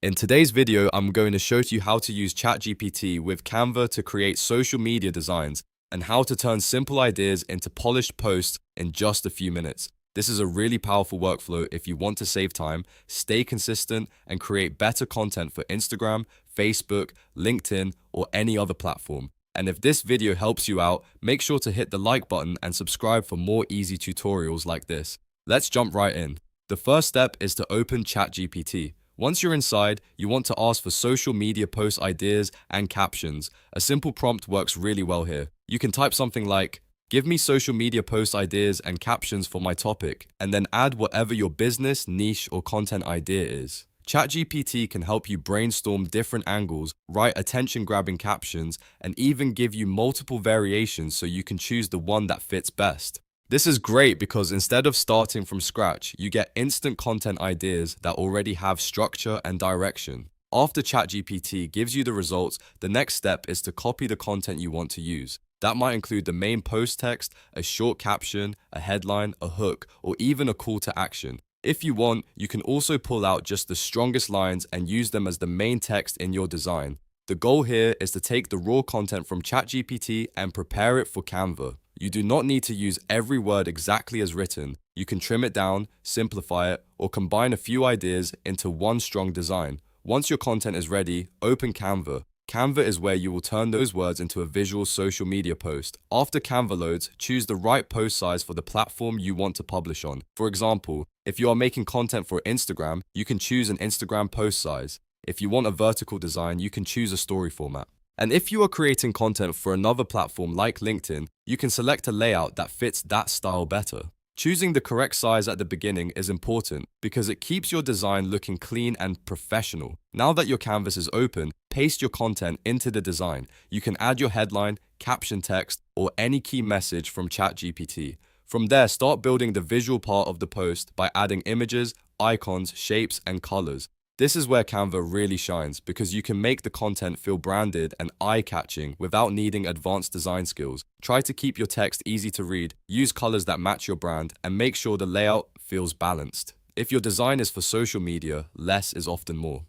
In today's video, I'm going to show you how to use ChatGPT with Canva to create social media designs and how to turn simple ideas into polished posts in just a few minutes. This is a really powerful workflow if you want to save time, stay consistent, and create better content for Instagram, Facebook, LinkedIn, or any other platform. And if this video helps you out, make sure to hit the like button and subscribe for more easy tutorials like this. Let's jump right in. The first step is to open ChatGPT. Once you're inside, you want to ask for social media post ideas and captions. A simple prompt works really well here. You can type something like, "Give me social media post ideas and captions for my topic," and then add whatever your business, niche, or content idea is. ChatGPT can help you brainstorm different angles, write attention-grabbing captions, and even give you multiple variations so you can choose the one that fits best. This is great because instead of starting from scratch, you get instant content ideas that already have structure and direction. After ChatGPT gives you the results, the next step is to copy the content you want to use. That might include the main post text, a short caption, a headline, a hook, or even a call to action. If you want, you can also pull out just the strongest lines and use them as the main text in your design. The goal here is to take the raw content from ChatGPT and prepare it for Canva. You do not need to use every word exactly as written. You can trim it down, simplify it, or combine a few ideas into one strong design. Once your content is ready, open Canva. Canva is where you will turn those words into a visual social media post. After Canva loads, choose the right post size for the platform you want to publish on. For example, if you are making content for Instagram, you can choose an Instagram post size. If you want a vertical design, you can choose a story format. And if you are creating content for another platform like LinkedIn, you can select a layout that fits that style better. Choosing the correct size at the beginning is important because it keeps your design looking clean and professional. Now that your canvas is open, paste your content into the design. You can add your headline, caption text, or any key message from ChatGPT. From there, start building the visual part of the post by adding images, icons, shapes, and colors. This is where Canva really shines because you can make the content feel branded and eye-catching without needing advanced design skills. Try to keep your text easy to read, use colors that match your brand, and make sure the layout feels balanced. If your design is for social media, less is often more.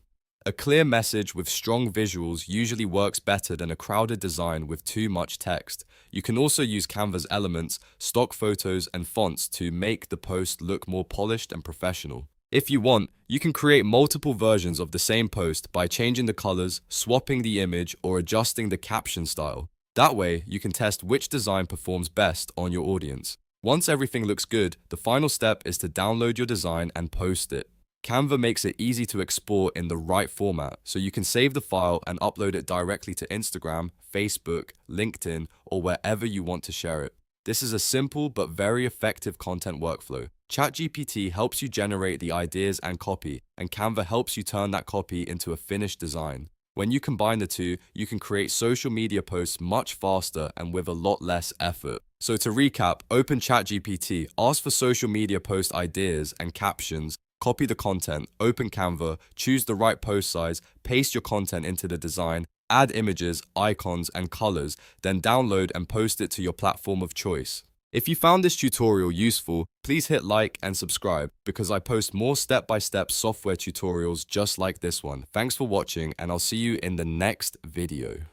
A clear message with strong visuals usually works better than a crowded design with too much text. You can also use Canva's elements, stock photos, and fonts to make the post look more polished and professional. If you want, you can create multiple versions of the same post by changing the colors, swapping the image, or adjusting the caption style. That way, you can test which design performs best on your audience. Once everything looks good, the final step is to download your design and post it. Canva makes it easy to export in the right format, so you can save the file and upload it directly to Instagram, Facebook, LinkedIn, or wherever you want to share it. This is a simple but very effective content workflow. ChatGPT helps you generate the ideas and copy, and Canva helps you turn that copy into a finished design. When you combine the two, you can create social media posts much faster and with a lot less effort. So to recap, open ChatGPT, ask for social media post ideas and captions, copy the content, open Canva, choose the right post size, paste your content into the design, add images, icons, and colors, then download and post it to your platform of choice. If you found this tutorial useful, please hit like and subscribe because I post more step-by-step software tutorials just like this one. Thanks for watching, and I'll see you in the next video.